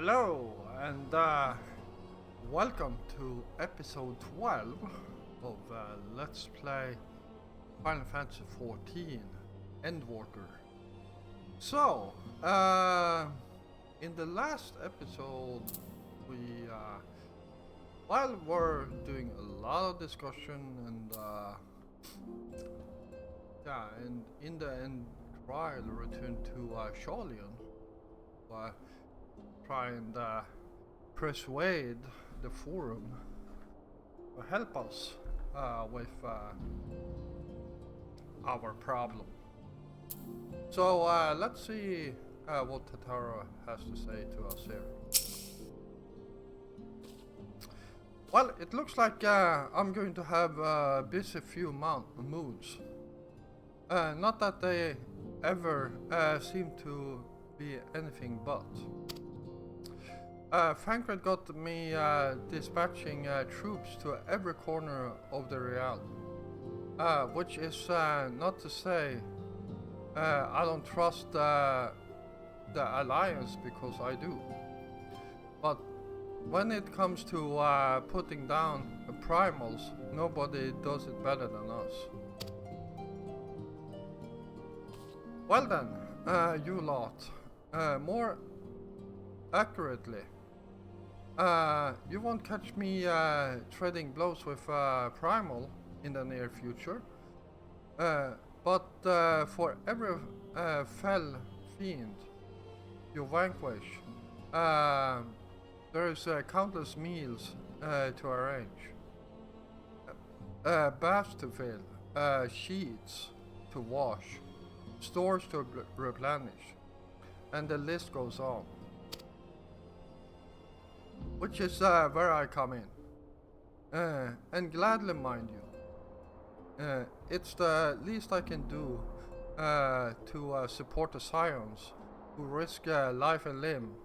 Hello and welcome to episode 12 of Let's Play Final Fantasy 14 Endwalker. So, in the last episode, we while we're doing a lot of discussion and and in the end, trial returned to Sholian. Try and persuade the forum to help us with our problem. So let's see what Tatara has to say to us here. Well, it looks like I'm going to have a busy few moons. Not that they ever seem to be anything but. Frankred got me dispatching troops to every corner of the realm, which is not to say I don't trust the Alliance, because I do. But when it comes to putting down primals, nobody does it better than us. Well then, you lot, more accurately, you won't catch me trading blows with Primal in the near future, but for every fell fiend you vanquish, there's countless meals to arrange, baths to fill, sheets to wash, stores to replenish, and the list goes on. Which is where I come in. And gladly, mind you. It's the least I can do to support the Scions who risk life and limb,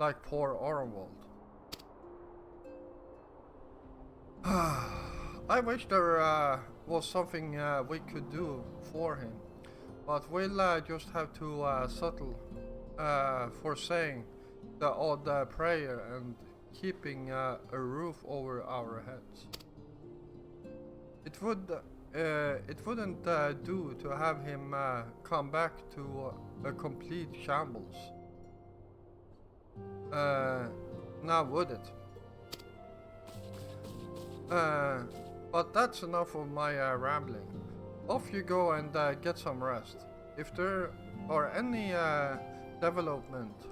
like poor Orenwald. I wish there was something we could do for him, but we'll just have to settle for saying the odd prayer and keeping a roof over our heads. It wouldn't do to have him come back to a complete shambles. Now would it? But that's enough of my rambling. Off you go and get some rest. If there are any development,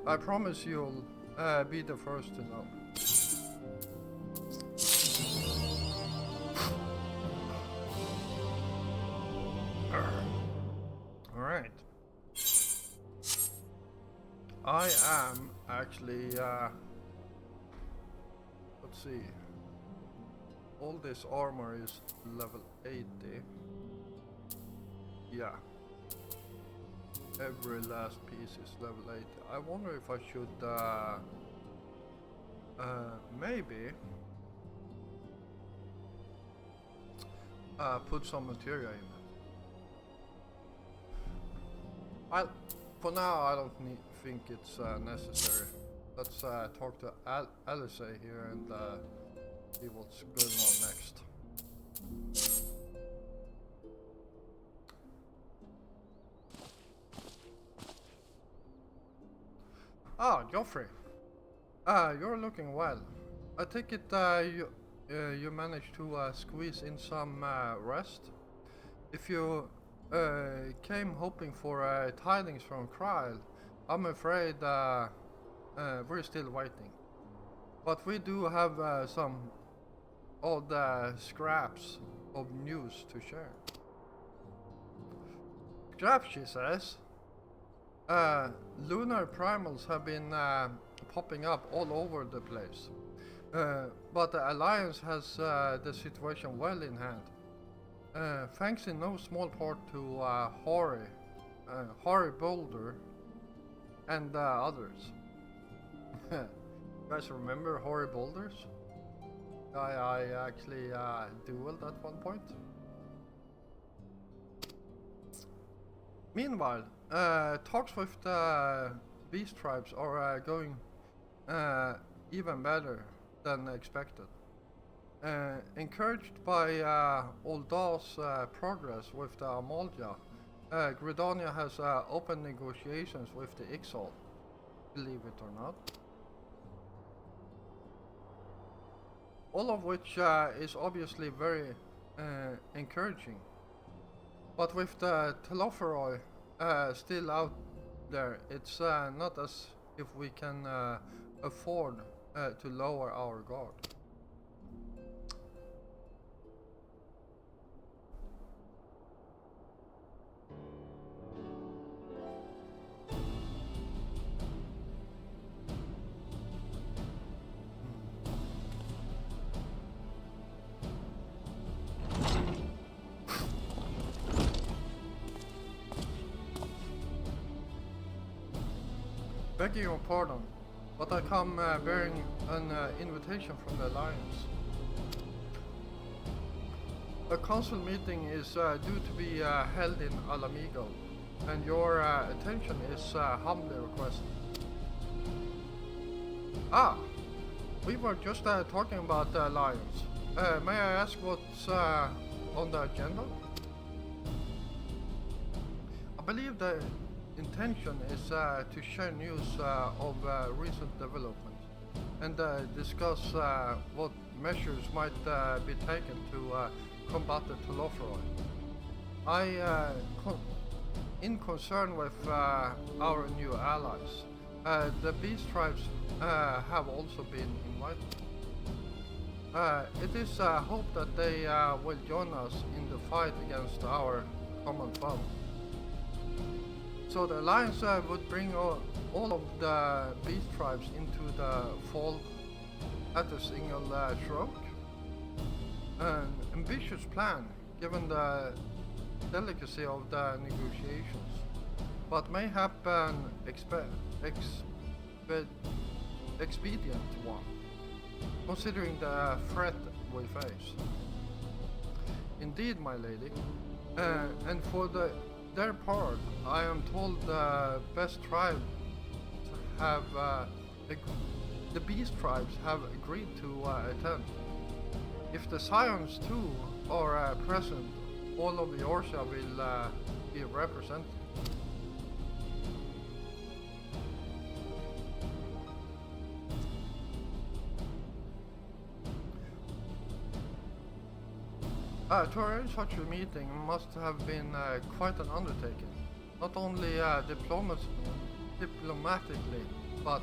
I promise you'll be the first to know. Alright. I am actually, let's see. All this armor is level 80. Yeah. Every last piece is level 80. I wonder if I should maybe put some materia in it. Well, for now I don't think it's necessary. Let's talk to Alice here and see what's going on next. Ah, Joffrey. You're looking well. I take it you managed to squeeze in some rest. If you came hoping for tidings from Kryl, I'm afraid we're still waiting. But we do have some odd scraps of news to share. Scraps, she says. Lunar primals have been popping up all over the place, but the Alliance has the situation well in hand, thanks in no small part to Hori Boulder, and others. You guys remember Hori Boulders? I actually dueled at one point. Meanwhile, talks with the beast tribes are going even better than expected. Encouraged by Oldar's progress with the Amalja, Gridania has opened negotiations with the XIV, believe it or not. All of which is obviously very encouraging. But with the Telophoroi still out there, it's not as if we can afford to lower our guard. Begging your pardon, but I come bearing an invitation from the Alliance. A council meeting is due to be held in Alamigo, and your attention is humbly requested. Ah, we were just talking about the Alliance. May I ask what's on the agenda? I believe the intention is to share news of recent developments and discuss what measures might be taken to combat the Telophoroi. In concern with our new allies, the beast tribes have also been invited. It is hoped that they will join us in the fight against our common foe. So the Alliance would bring all of the beast tribes into the fold at a single stroke. An ambitious plan, given the delicacy of the negotiations, but mayhap an expedient one, considering the threat we face. Indeed, my lady, and for their part, I am told the best tribes have the beast tribes have agreed to attend. If the Scions too are present, all of the Orsia will be represented. To arrange such a meeting must have been quite an undertaking, not only diplomatically, but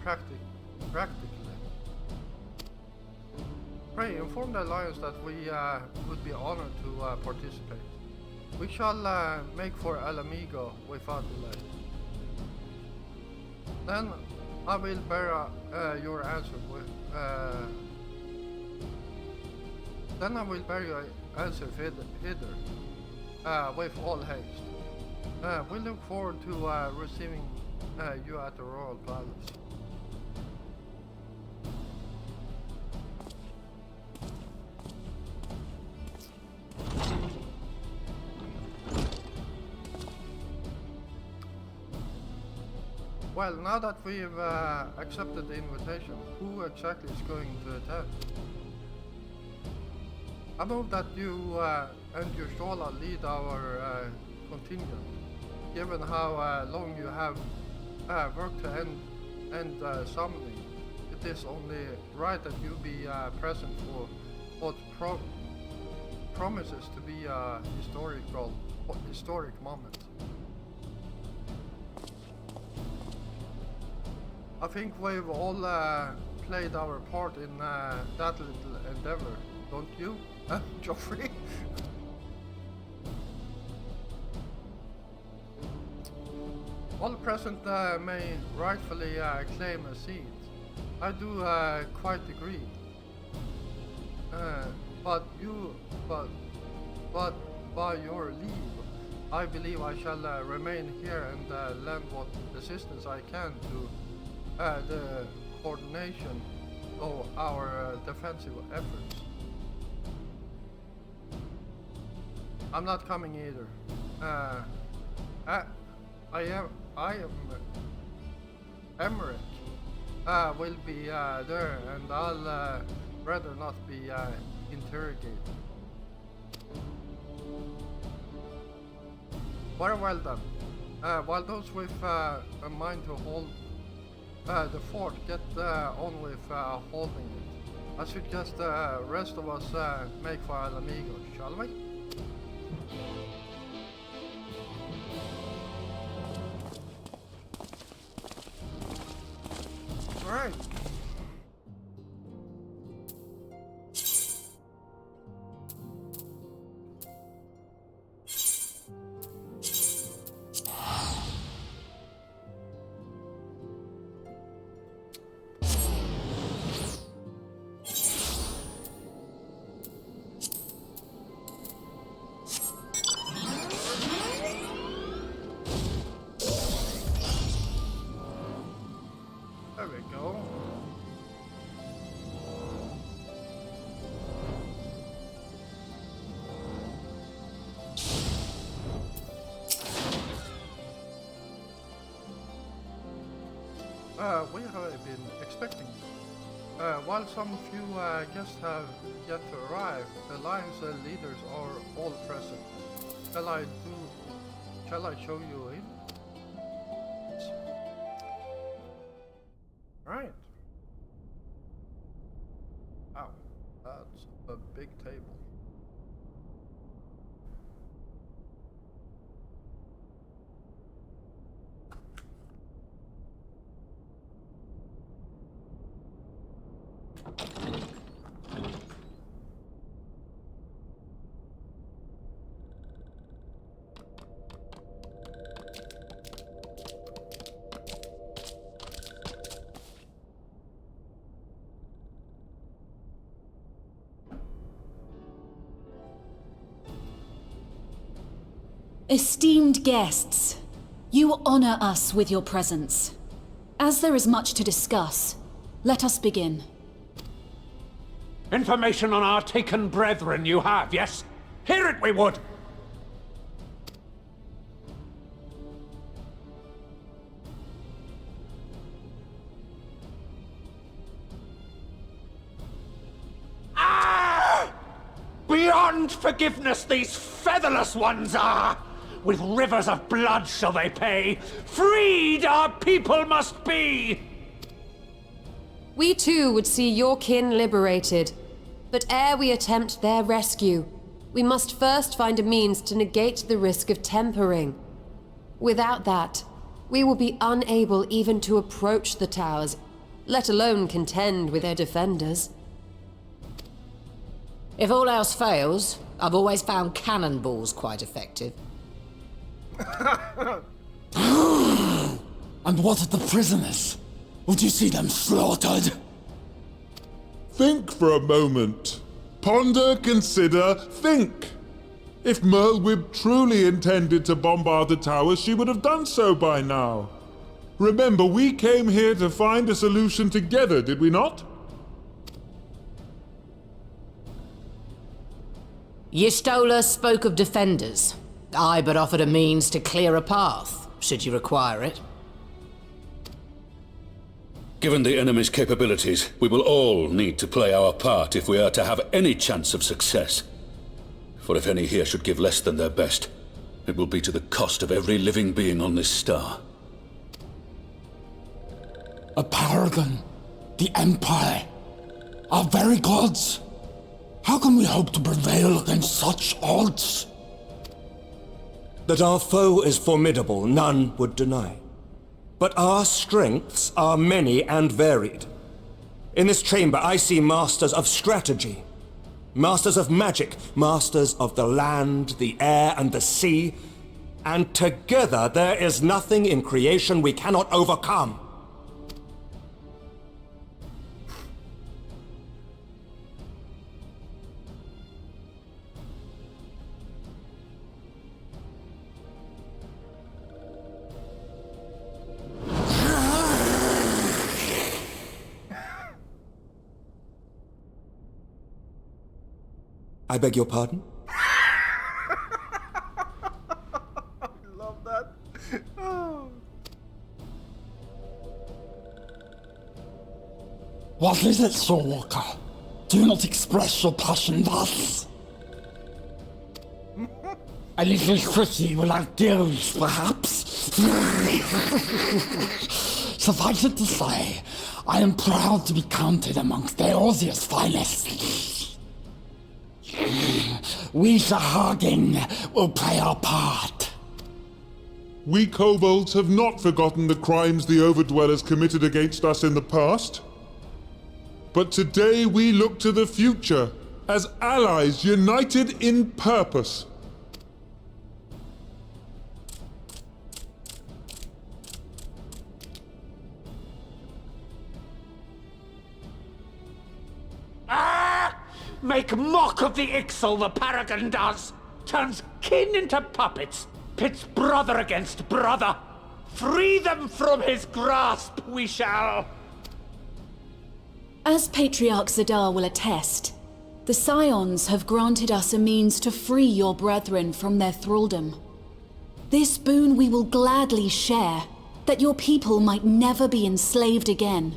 practically. Pray inform the Alliance that we would be honored to participate. We shall make for Alamigo without delay. Then I will bear your answer with. Then I will bear your answer hither with all haste. We look forward to receiving you at the Royal Palace. Well, now that we've accepted the invitation, who exactly is going to attend? I move that you and your Shola lead our contingent, given how long you have worked to end summoning. It is only right that you be present for what promises to be a historic moment. I think we've all played our part in that little endeavor, don't you, Joffrey? All present may rightfully claim a seat. I do quite agree. But by your leave, I believe I shall remain here and lend what assistance I can to the coordination of our defensive efforts. I'm not coming either. I am Emmerich, will be there, and I'll rather not be interrogated. Very well then. While those with a mind to hold the fort get on with holding it, I suggest the rest of us make for El Amigo, shall we? Alright. There we go. We have been expecting you. While some few guests have yet to arrive, the Lion's leaders are all present. Shall I show you in? Right. Wow, that's a big table. Esteemed guests, you honor us with your presence. As there is much to discuss, let us begin. Information on our taken brethren you have, yes? Hear it we would! Ah! Beyond forgiveness these featherless ones are! With rivers of blood shall they pay! Freed our people must be! We too would see your kin liberated. But ere we attempt their rescue, we must first find a means to negate the risk of tempering. Without that, we will be unable even to approach the towers, let alone contend with their defenders. If all else fails, I've always found cannonballs quite effective. And what of the prisoners? Would you see them slaughtered? Think for a moment. Ponder, consider, think. If Merlwyb truly intended to bombard the towers, she would have done so by now. Remember, we came here to find a solution together, did we not? Y'Stola spoke of defenders. I but offered a means to clear a path, should you require it. Given the enemy's capabilities, we will all need to play our part if we are to have any chance of success. For if any here should give less than their best, it will be to the cost of every living being on this star. A paragon, the Empire, our very gods. How can we hope to prevail against such odds? That our foe is formidable, none would deny. But our strengths are many and varied. In this chamber, I see masters of strategy, masters of magic, masters of the land, the air, and the sea, and together there is nothing in creation we cannot overcome. I beg your pardon? I love that. Oh. What is it, Soulwalker? Do not express your passion thus. A little city without deals, perhaps? Suffice it to say, I am proud to be counted amongst Eorzea's finest. We Sahagin will play our part. We kobolds have not forgotten the crimes the Overdwellers committed against us in the past. But today we look to the future, as allies united in purpose. Make mock of the Ixal, the Paragon does! Turns kin into puppets! Pits brother against brother! Free them from his grasp, we shall! As Patriarch Zadar will attest, the Scions have granted us a means to free your brethren from their thraldom. This boon we will gladly share, that your people might never be enslaved again.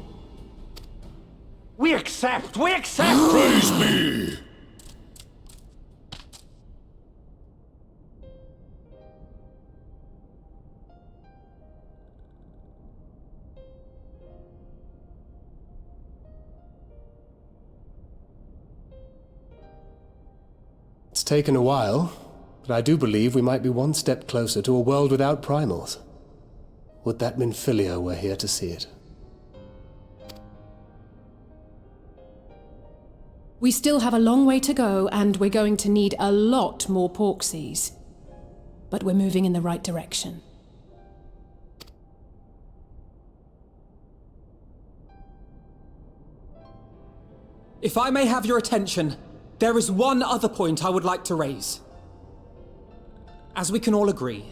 We accept! We accept! Praise me! It's taken a while, but I do believe we might be one step closer to a world without primals. Would that Minfilia were here to see it. We still have a long way to go, and we're going to need a lot more Porksies. But we're moving in the right direction. If I may have your attention, there is one other point I would like to raise. As we can all agree,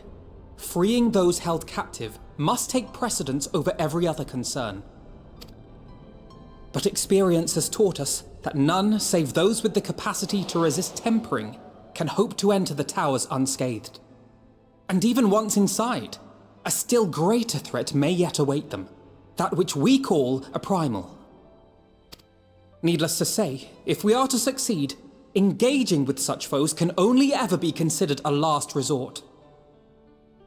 freeing those held captive must take precedence over every other concern. But experience has taught us that none save those with the capacity to resist tempering can hope to enter the towers unscathed. And even once inside, a still greater threat may yet await them, that which we call a primal. Needless to say, if we are to succeed, engaging with such foes can only ever be considered a last resort.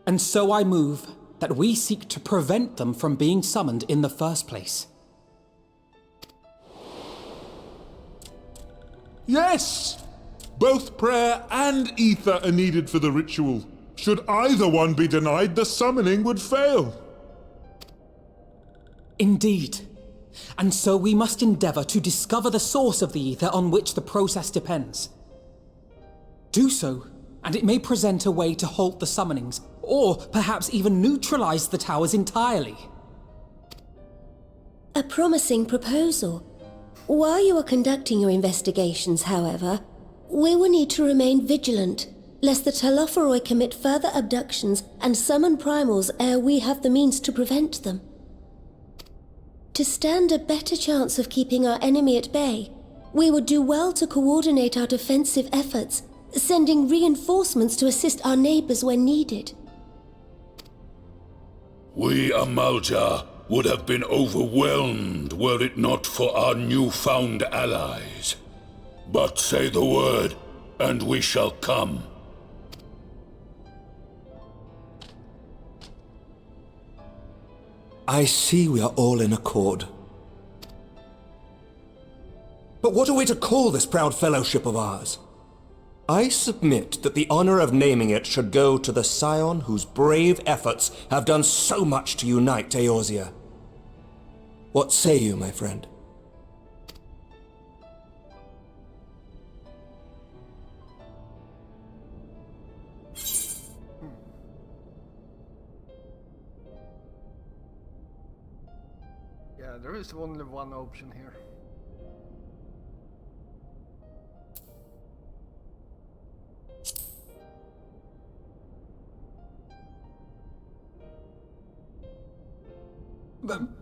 And so I move that we seek to prevent them from being summoned in the first place. Yes! Both prayer and ether are needed for the ritual. Should either one be denied, the summoning would fail. Indeed. And so we must endeavor to discover the source of the ether on which the process depends. Do so, and it may present a way to halt the summonings, or perhaps even neutralize the towers entirely. A promising proposal. While you are conducting your investigations, however, we will need to remain vigilant, lest the Telophoroi commit further abductions and summon primals ere we have the means to prevent them. To stand a better chance of keeping our enemy at bay, we would do well to coordinate our defensive efforts, sending reinforcements to assist our neighbors when needed. We Amalja would have been overwhelmed were it not for our newfound allies. But say the word, and we shall come. I see we are all in accord. But what are we to call this proud fellowship of ours? I submit that the honor of naming it should go to the scion whose brave efforts have done so much to unite Eorzea. What say you, my friend? Yeah, there is only one option here.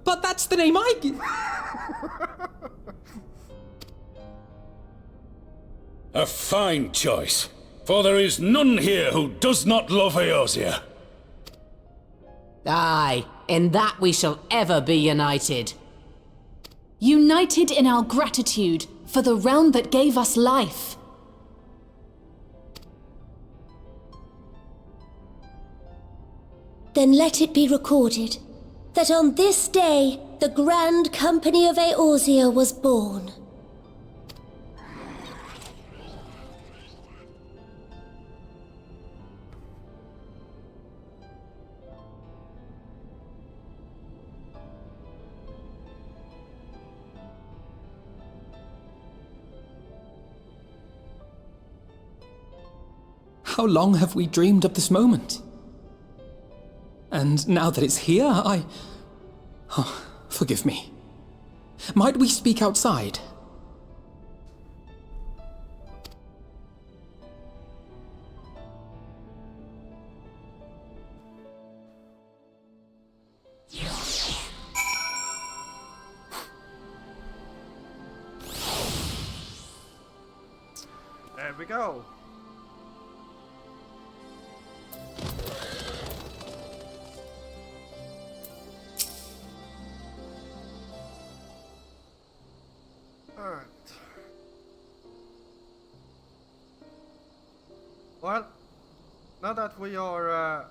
But that's the name I give. A fine choice, for there is none here who does not love Eorzea. Aye, in that we shall ever be united. united in our gratitude for the realm that gave us life. Then let it be recorded that on this day the Grand Company of Eorzea was born. How long have we dreamed of this moment? And now that it's here, Oh, forgive me. Might we speak outside? There we go. Alright. Well, now that we are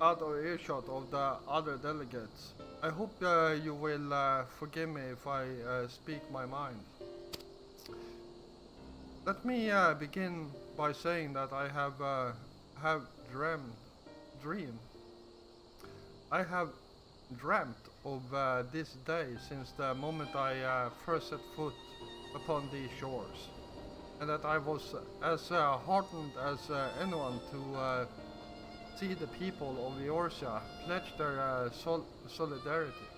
out of earshot of the other delegates, I hope you will forgive me if I speak my mind. Let me begin by saying that I have dreamed of this day since the moment I first set foot upon these shores, and that I was as heartened as anyone to see the people of Eorzea pledge their solidarity.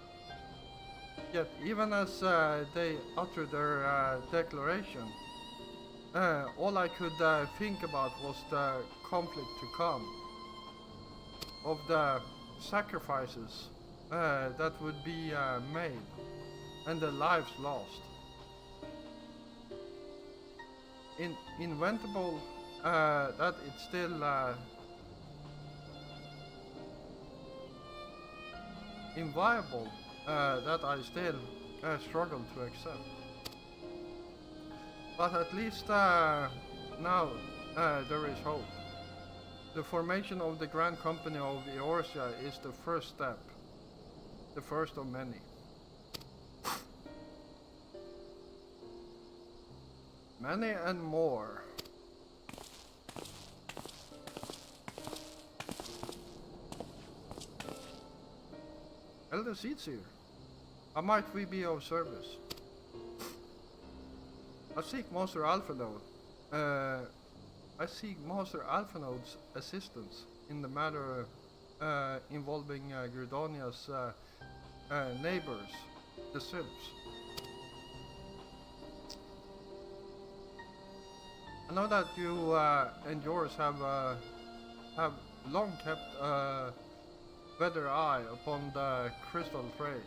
Yet even as they uttered their declaration, all I could think about was the conflict to come, of the sacrifices that would be made, and the lives lost. Inventable that it's still inviolable that I still struggle to accept. But at least now there is hope. The formation of the Grand Company of Eorzea is the first step, the first of many. Many and more. Elder Seedseer, how might we be of service? I seek Master Alphinode's assistance in the matter involving Gridonia's neighbors, the Sylphs. I know that you and yours have long kept a better eye upon the crystal trade,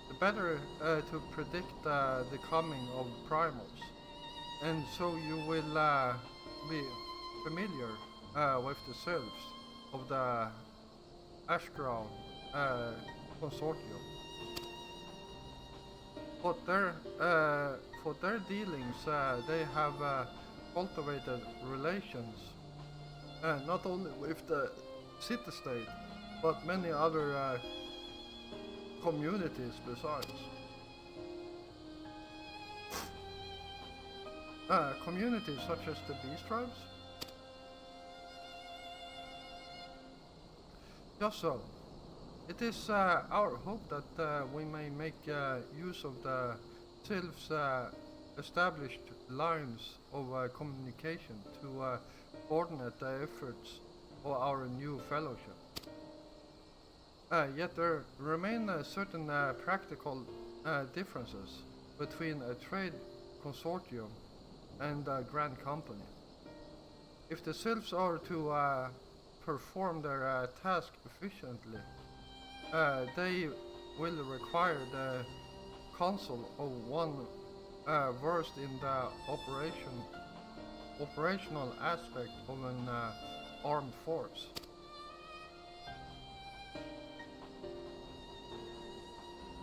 the better to predict the coming of primals, and so you will be familiar with the Sylphs of the Ashgrau Consortium. For their dealings, they have cultivated relations not only with the city-state, but many other communities besides. Communities such as the Beast Tribes? Just so. It is our hope that we may make use of the Sylphs' established lines of communication to coordinate the efforts of our new fellowship. Yet there remain certain practical differences between a trade consortium and a grand company. If the Sylphs are to perform their task efficiently, they will require the counsel of one versed in the operational aspect of an armed force.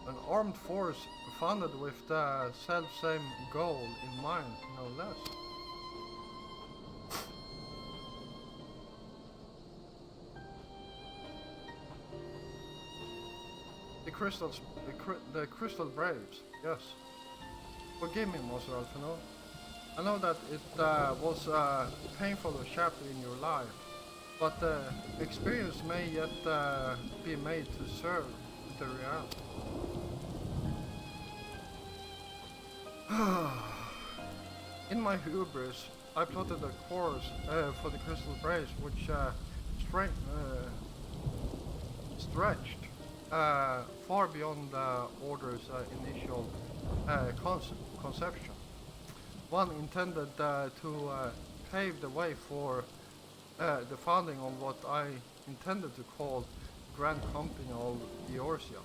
An armed force founded with the self-same goal in mind, no less. The Crystal Braves, yes. Forgive me, Master Alphino. I know that it was a painful chapter in your life, but the experience may yet be made to serve the reality. In my hubris, I plotted a course for the Crystal Braves which stretched far beyond the Order's initial conception. One intended to pave the way for the founding of what I intended to call Grand Company of Eorzea.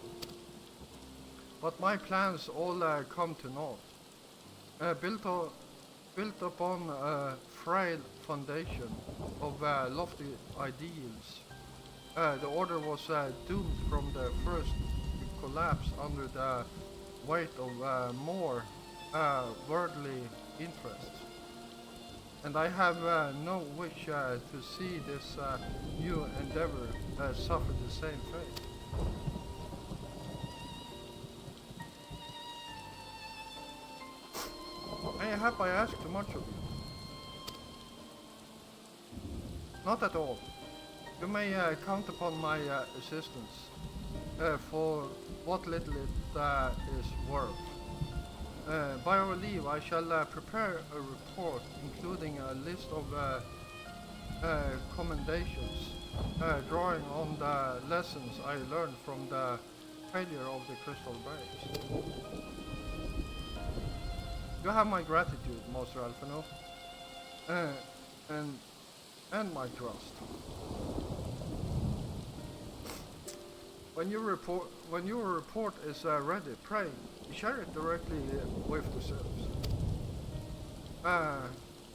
But my plans all come to naught. Built upon a frail foundation of lofty ideals, the Order was doomed from the first to collapse under the weight of more worldly interests. And I have no wish to see this new endeavor suffer the same fate. Mayhap I ask too much of you? Not at all. You may count upon my assistance for what little it is worth. By our leave, I shall prepare a report including a list of commendations, drawing on the lessons I learned from the failure of the Crystal Braves. You have my gratitude, Master Alphino, and my trust. When your report is ready, pray share it directly with the serfs.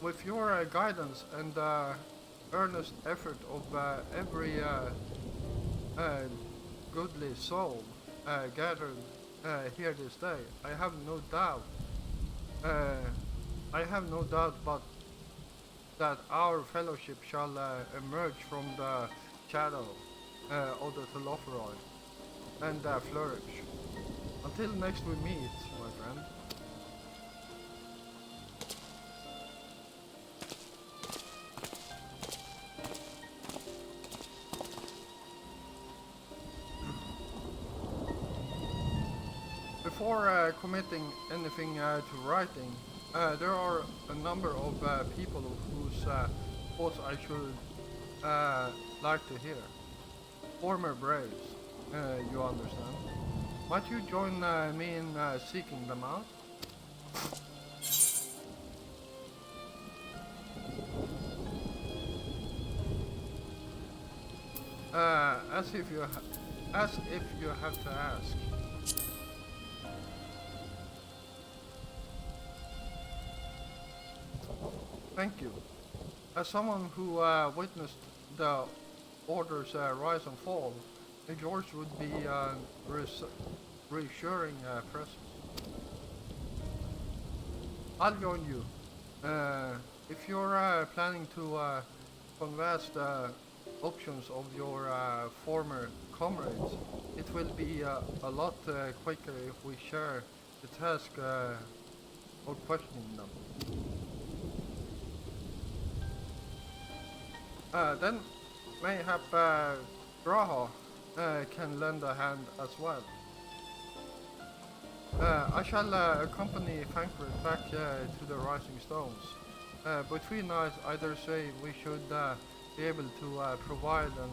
With your guidance and earnest effort of every goodly soul gathered here this day, I have no doubt but that our fellowship shall emerge from the shadow of the Telophoroi and flourish. Until next we meet, my friend. Before committing anything to writing, there are a number of people whose thoughts I should like to hear. Former Braves, you understand. Might you join me in seeking them out? As if you have to ask. Thank you. As someone who witnessed the Order's rise and fall, yours would be reassuring presence. I'll join you. If you're planning to converse the options of your former comrades, it will be a lot quicker if we share the task of questioning them. Then mayhap Graha can lend a hand as well. I shall accompany Thancred back to the Rising Stones. Between us, I dare say we should be able to provide an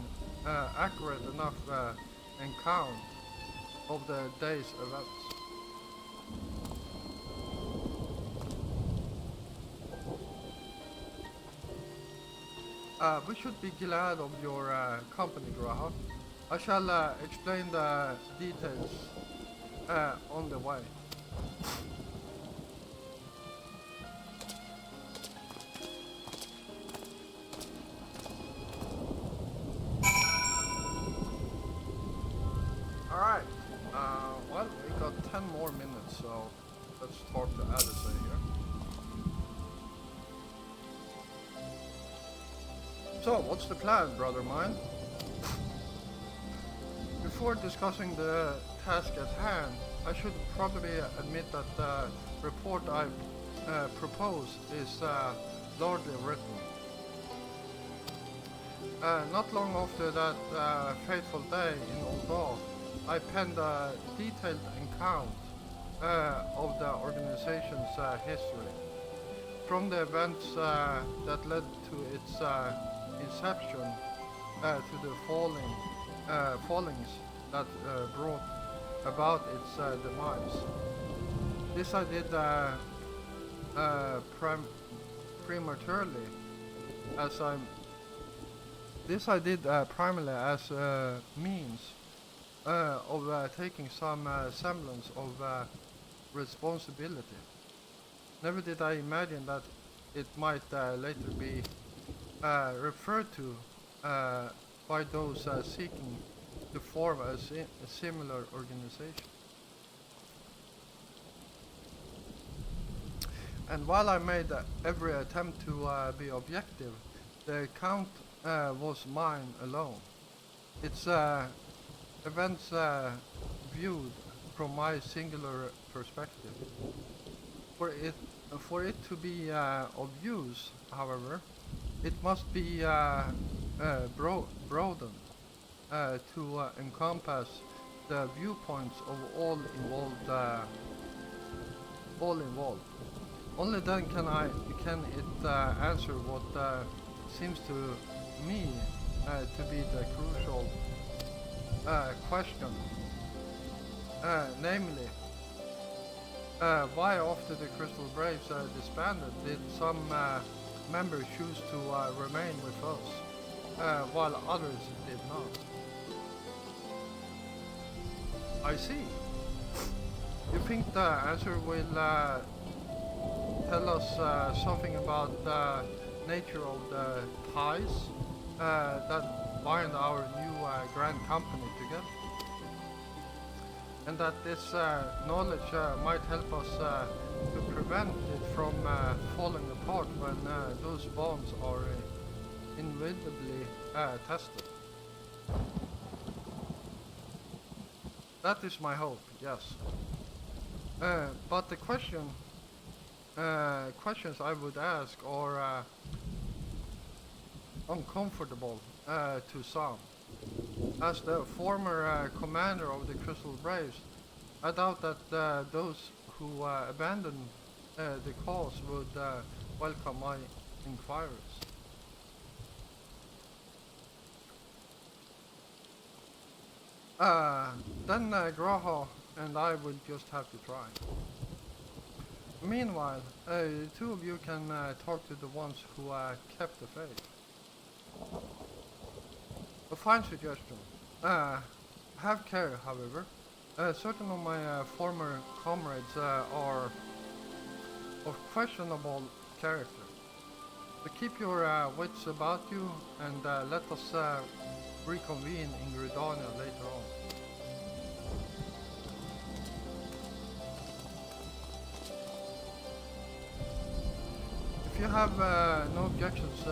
accurate enough account of the day's events. We should be glad of your company, Graha. I shall explain the details on the way. Alright, well, 10 more minutes, so let's talk to Alice here. So, what's the plan, brother mine? Before discussing the task at hand, I should probably admit that the report I propose is largely written. Not long after that fateful day in Oldal, I penned a detailed account of the organization's history, from the events that led to its inception to the fallings that brought about its demise. This I did prematurely, as primarily as a means of taking some semblance of responsibility. Never did I imagine that it might later be referred to by those seeking to form a similar organization. And while I made every attempt to be objective, the account was mine alone. Its events viewed from my singular perspective. For it to be of use, however, it must be broadened to encompass the viewpoints of all involved. Only then can it answer what seems to me to be the crucial question, namely, why after the Crystal Braves disbanded did some members choose to remain with us, while others did not? I see. You think the answer will tell us something about the nature of the ties that bind our new grand company together, and that this knowledge might help us to prevent it from falling apart when those bonds are inevitably tested. That is my hope, yes. But the questions I would ask are uncomfortable to some. As the former commander of the Crystal Braves, I doubt that those who abandoned the cause would welcome my inquiries. Then Graha and I will just have to try. Meanwhile, the two of you can talk to the ones who kept the faith. A fine suggestion. Have care, however. Certain of my former comrades are of questionable character. So keep your wits about you and let us reconvene in Gridania later on. If you have no objections,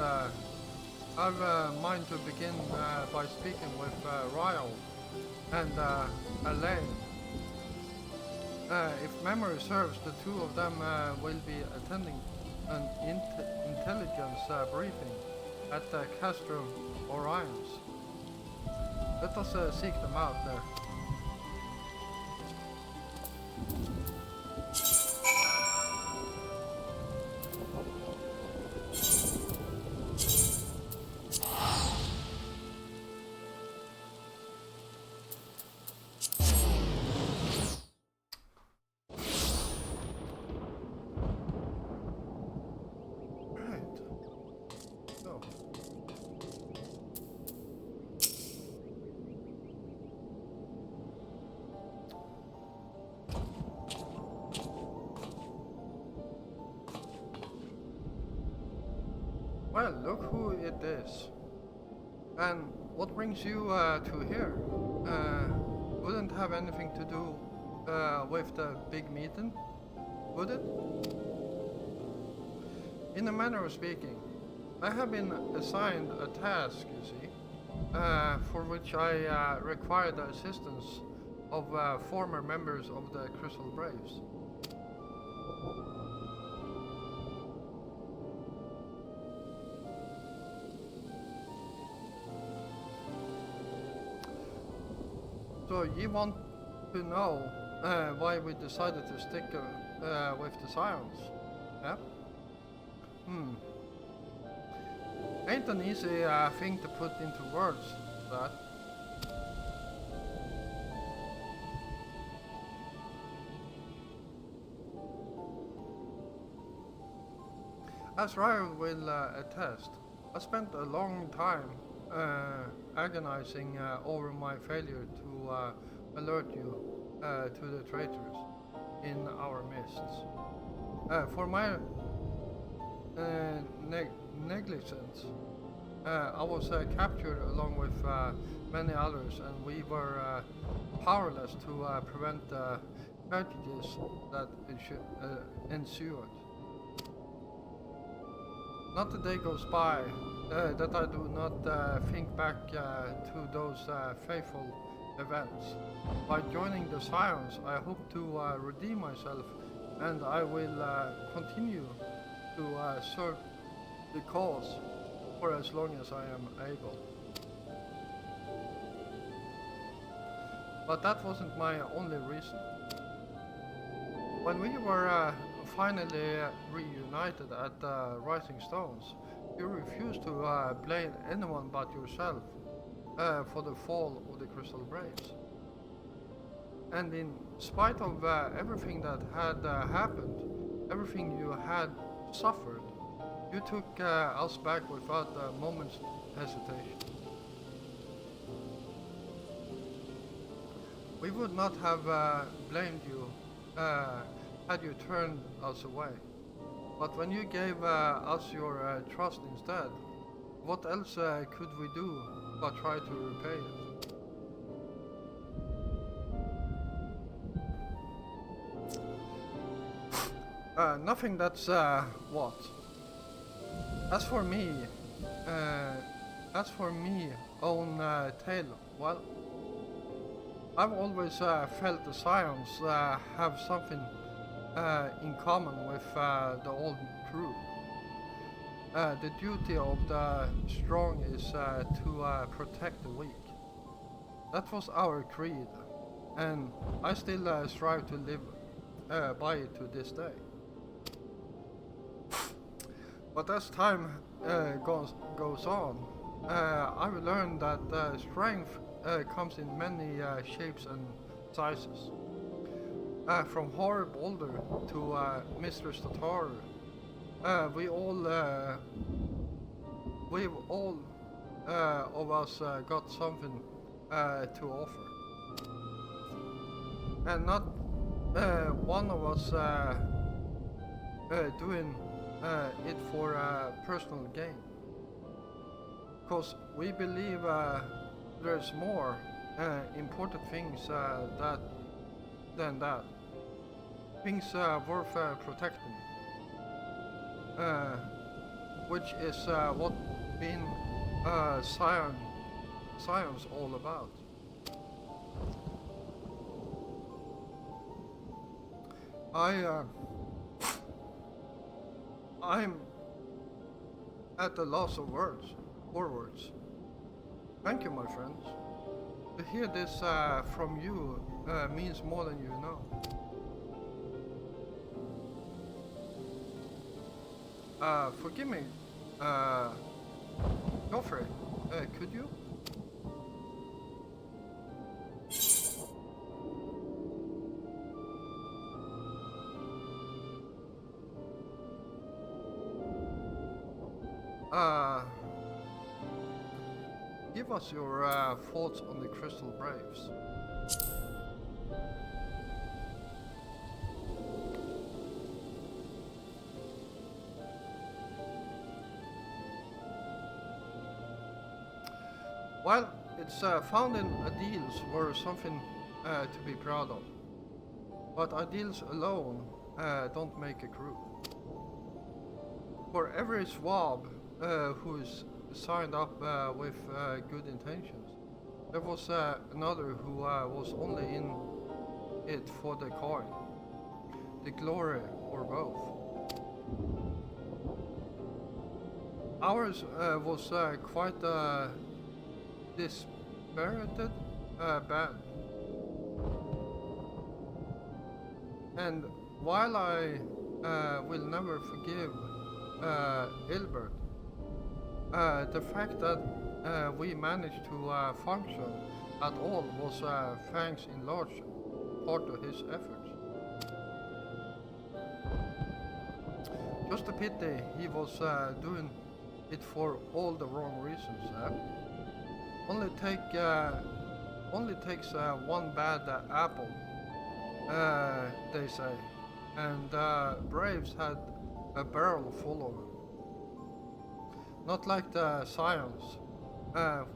I've mind to begin by speaking with Ryle and Elaine. If memory serves, the two of them will be attending an intelligence briefing at Castro Orions. Let us seek them out there. Well, look who it is. And what brings you to here? Wouldn't have anything to do with the big meeting, would it? In a manner of speaking, I have been assigned a task, you see, for which I require the assistance of former members of the Crystal Braves. So you want to know why we decided to stick with the Scions? Yeah? Ain't an easy thing to put into words, that. As Ryan will attest, I spent a long time agonizing over my failure to alert you to the traitors in our midst. For my negligence, I was captured along with many others, and we were powerless to prevent the tragedies that ensued. Not a day goes by that I do not think back to those fateful events. By joining the Scions, I hope to redeem myself, and I will continue to serve the cause for as long as I am able. But that wasn't my only reason. When we were finally reunited at the Rising Stones, you refused to blame anyone but yourself for the fall of the Crystal Braves. And in spite of everything that had happened, everything you had suffered, you took us back without a moment's hesitation. We would not have blamed you had you turned us away. But when you gave us your trust instead, what else could we do but try to repay it? Nothing, that's what. As for me, own tale, well, I've always felt the Scions have something in common with the old crew. The duty of the strong is to protect the weak. That was our creed, and I still strive to live by it to this day. But as time goes on, I've learned that strength comes in many shapes and sizes. From Horror Boulder to Mr. Stataru, we've all of us got something to offer, and not one of us doing it for personal gain. Because we believe there's more important things than that. Things worth protecting. Which is what being Scion's all about. I'm at the loss of words. Thank you, my friends. To hear this from you means more than you know. Forgive me, Joffrey, could you? Give us your thoughts on the Crystal Braves. Well, its founding ideals were something to be proud of. but ideals alone don't make a crew. For every swab who's signed up with good intentions, there was another who was only in it for the coin, the glory, or both. Ours was quite dispirited band. And while I will never forgive Ilbert, the fact that we managed to function at all was thanks in large part to his efforts. Just a pity he was doing it for all the wrong reasons. Only takes one bad apple, they say, and Braves had a barrel full of them. Not like the Scions.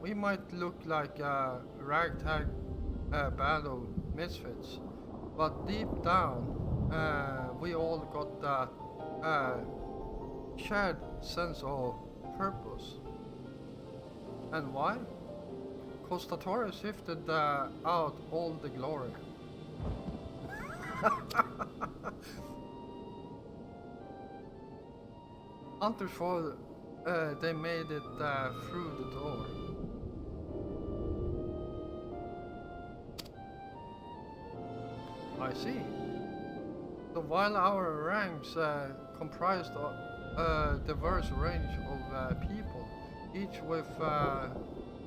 We might look like a ragtag band of misfits, but deep down, we all got that shared sense of purpose. And why? Cause Tatori sifted out all the glory. Hunters thought they made it through the door. I see. So while our ranks comprised a diverse range of people, each with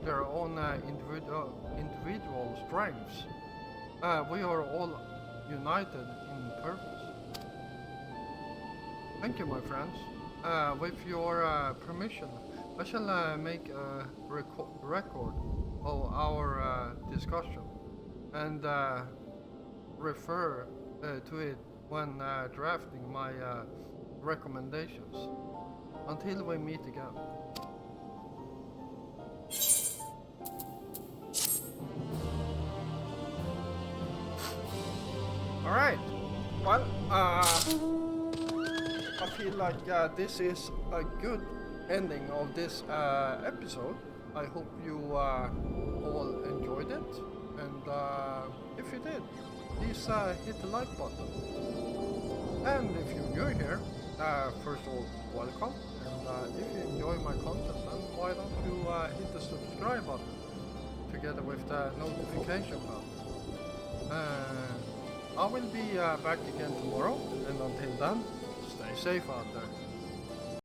their own individual strengths, we are all united in purpose. Thank you, my friends. With your permission, I shall make a record of our discussion and refer to it when drafting my recommendations. Until we meet again. Alright, well, I feel like this is a good ending of this episode. I hope you all enjoyed it, and if you did, please hit the like button. And if you're new here, first of all, welcome, and if you enjoy my content, then why don't you hit the subscribe button together with the notification bell. I will be back again tomorrow, and until then, stay safe out there.